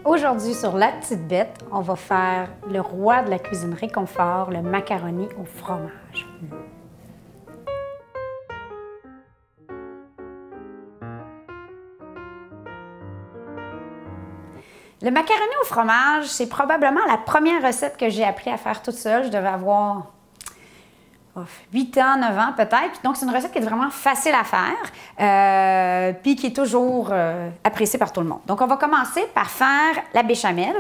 Aujourd'hui, sur La Petite Bête, on va faire le roi de la cuisine réconfort, le macaroni au fromage. Le macaroni au fromage, c'est probablement la première recette que j'ai appris à faire toute seule. Je devais avoir 8 ans, 9 ans peut-être. Donc, c'est une recette qui est vraiment facile à faire, puis qui est toujours appréciée par tout le monde. Donc, on va commencer par faire la béchamel.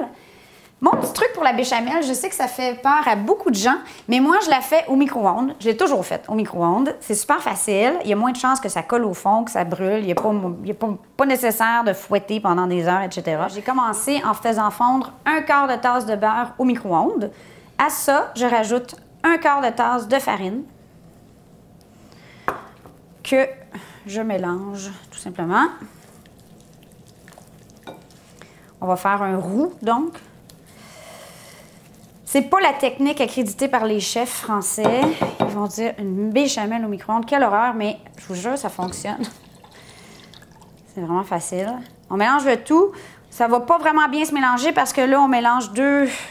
Mon petit truc pour la béchamel, je sais que ça fait peur à beaucoup de gens, mais moi, je la fais au micro-ondes. Je l'ai toujours faite au micro-ondes. C'est super facile. Il y a moins de chances que ça colle au fond, que ça brûle. Il n'est pas nécessaire de fouetter pendant des heures, etc. J'ai commencé en faisant fondre 1/4 de tasse de beurre au micro-ondes. À ça, je rajoute 1/4 de tasse de farine que je mélange tout simplement. On va faire un roux, donc. C'est pas la technique accréditée par les chefs français. Ils vont dire une béchamel au micro-ondes. Quelle horreur, mais je vous jure, ça fonctionne. C'est vraiment facile. On mélange le tout. Ça va pas vraiment bien se mélanger parce que là, on mélange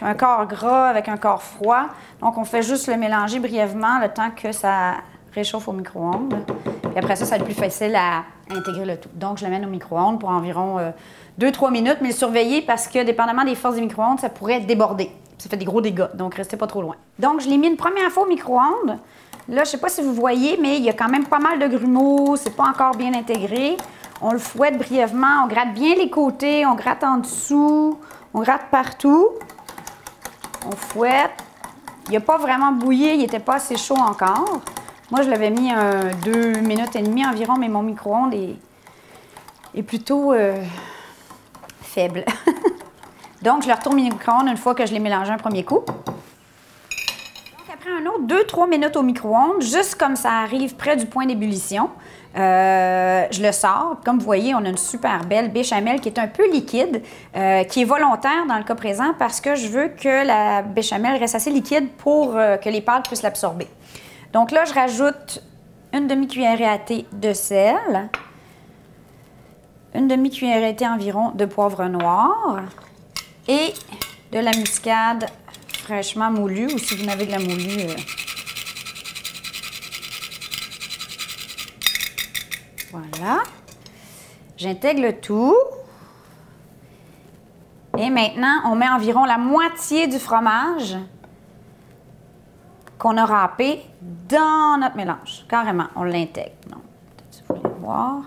un corps gras avec un corps froid. Donc, on fait juste le mélanger brièvement le temps que ça réchauffe au micro-ondes. Puis après ça, ça va être plus facile à intégrer le tout. Donc, je le mets au micro-ondes pour environ 2-3 minutes, mais surveillez parce que, dépendamment des forces des micro-ondes, ça pourrait déborder. Ça fait des gros dégâts, donc restez pas trop loin. Donc, je l'ai mis une première fois au micro-ondes. Là, je sais pas si vous voyez, mais il y a quand même pas mal de grumeaux. C'est pas encore bien intégré. On le fouette brièvement. On gratte bien les côtés. On gratte en dessous. On gratte partout. On fouette. Il n'a pas vraiment bouilli. Il n'était pas assez chaud encore. Moi, je l'avais mis 2 minutes et demie environ, mais mon micro-ondes est plutôt faible. Donc, je le retourne au micro-ondes une fois que je l'ai mélangé un premier coup. Donc, après un autre 2-3 minutes au micro-ondes, juste comme ça arrive près du point d'ébullition, je le sors. Comme vous voyez, on a une super belle béchamel qui est un peu liquide, qui est volontaire dans le cas présent parce que je veux que la béchamel reste assez liquide pour que les pâtes puissent l'absorber. Donc là, je rajoute une demi-cuillerée à thé de sel, une demi-cuillerée à thé environ de poivre noir, et de la muscade fraîchement moulue, ou si vous n'avez de la moulue, voilà. J'intègre le tout. Et maintenant, on met environ la moitié du fromage qu'on a râpé dans notre mélange. Carrément, on l'intègre. Donc, si vous voulez voir.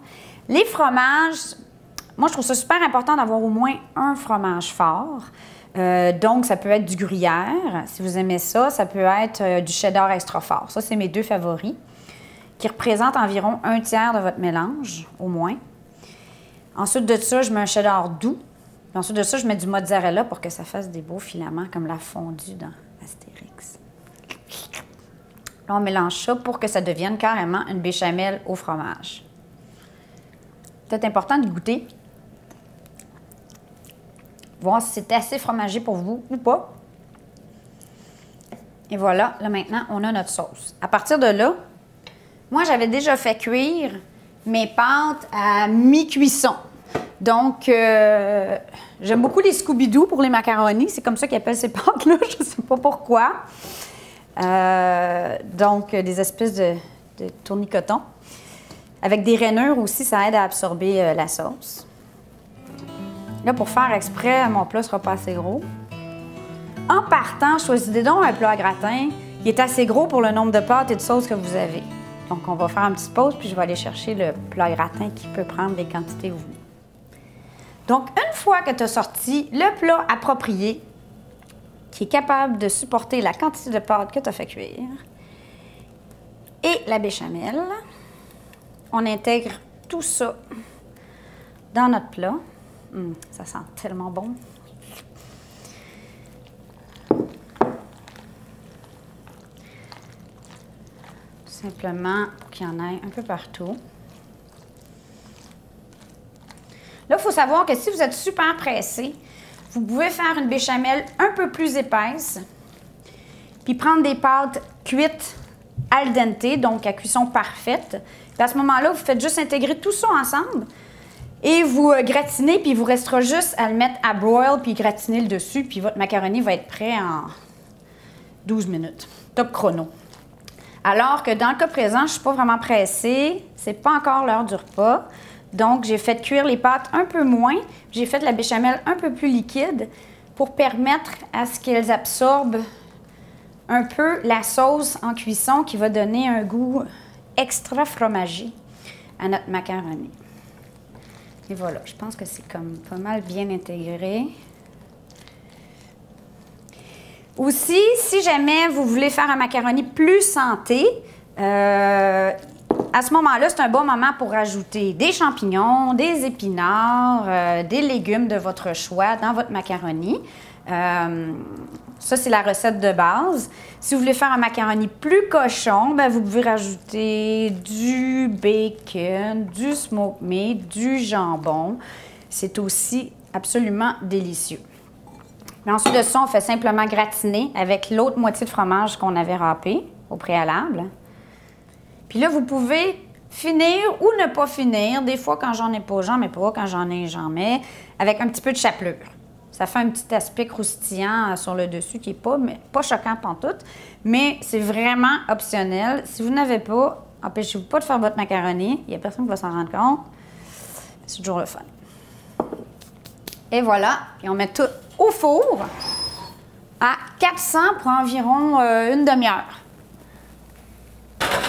Les fromages... Moi, je trouve ça super important d'avoir au moins un fromage fort. Donc, ça peut être du gruyère. Si vous aimez ça, ça peut être du cheddar extra fort. Ça, c'est mes 2 favoris, qui représentent environ 1/3 de votre mélange, au moins. Ensuite de ça, je mets un cheddar doux. Puis ensuite de ça, je mets du mozzarella pour que ça fasse des beaux filaments, comme la fondue dans Astérix. Là, on mélange ça pour que ça devienne carrément une béchamel au fromage. Peut-être important de goûter. Voir si c'est assez fromagé pour vous ou pas. Et voilà, là maintenant, on a notre sauce. À partir de là, moi, j'avais déjà fait cuire mes pâtes à mi-cuisson. Donc, j'aime beaucoup les Scooby-Doo pour les macaronis. C'est comme ça qu'ils appellent ces pâtes-là. Je ne sais pas pourquoi. Donc, des espèces de tournicotons. Avec des rainures aussi, ça aide à absorber la sauce. Là, pour faire exprès, mon plat ne sera pas assez gros. En partant, choisissez donc un plat à gratin qui est assez gros pour le nombre de pâtes et de sauces que vous avez. Donc, on va faire une petite pause, puis je vais aller chercher le plat à gratin qui peut prendre les quantités que vous voulez. Donc, une fois que tu as sorti le plat approprié, qui est capable de supporter la quantité de pâtes que tu as fait cuire, et la béchamel, on intègre tout ça dans notre plat. Ça sent tellement bon. Tout simplement pour qu'il y en ait un peu partout. Là, il faut savoir que si vous êtes super pressé, vous pouvez faire une béchamel un peu plus épaisse, puis prendre des pâtes cuites al dente, donc à cuisson parfaite. Puis à ce moment-là, vous faites juste intégrer tout ça ensemble. Et vous gratinez, puis il vous restera juste à le mettre à broil, puis gratiner le dessus, puis votre macaroni va être prêt en 12 minutes. Top chrono. Alors que dans le cas présent, je ne suis pas vraiment pressée. C'est pas encore l'heure du repas. Donc, j'ai fait cuire les pâtes un peu moins. J'ai fait de la béchamel un peu plus liquide pour permettre à ce qu'elles absorbent un peu la sauce en cuisson qui va donner un goût extra fromagé à notre macaroni. Et voilà, je pense que c'est comme pas mal bien intégré. Aussi, si jamais vous voulez faire un macaroni plus santé, à ce moment-là, c'est un bon moment pour ajouter des champignons, des épinards, des légumes de votre choix dans votre macaroni. Ça, c'est la recette de base. Si vous voulez faire un macaroni plus cochon, bien, vous pouvez rajouter du bacon, du smoked meat, du jambon. C'est aussi absolument délicieux. Mais ensuite de ça, on fait simplement gratiner avec l'autre moitié de fromage qu'on avait râpé au préalable. Puis là, vous pouvez finir ou ne pas finir. Des fois, quand j'en ai pas, j'en mets pas. Quand j'en ai, j'en mets. Avec un petit peu de chapelure. Ça fait un petit aspect croustillant sur le dessus qui n'est pas choquant pantoute. Mais c'est vraiment optionnel. Si vous n'avez pas, empêchez-vous pas de faire votre macaroni. Il n'y a personne qui va s'en rendre compte. C'est toujours le fun. Et voilà. Et on met tout au four à 400 pour environ une demi-heure.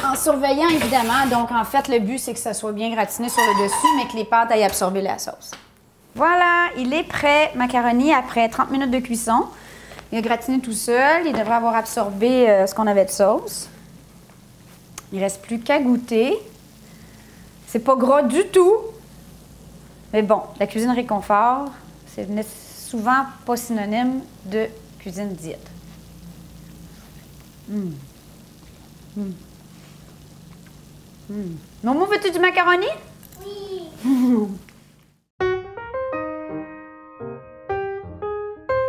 En surveillant, évidemment. Donc, en fait, le but, c'est que ça soit bien gratiné sur le dessus, mais que les pâtes aillent absorber la sauce. Voilà, il est prêt, macaroni, après 30 minutes de cuisson. Il a gratiné tout seul. Il devrait avoir absorbé ce qu'on avait de sauce. Il ne reste plus qu'à goûter. C'est pas gras du tout. Mais bon, la cuisine réconfort, c'est souvent pas synonyme de cuisine diète. Momo, veux-tu du macaroni? Oui.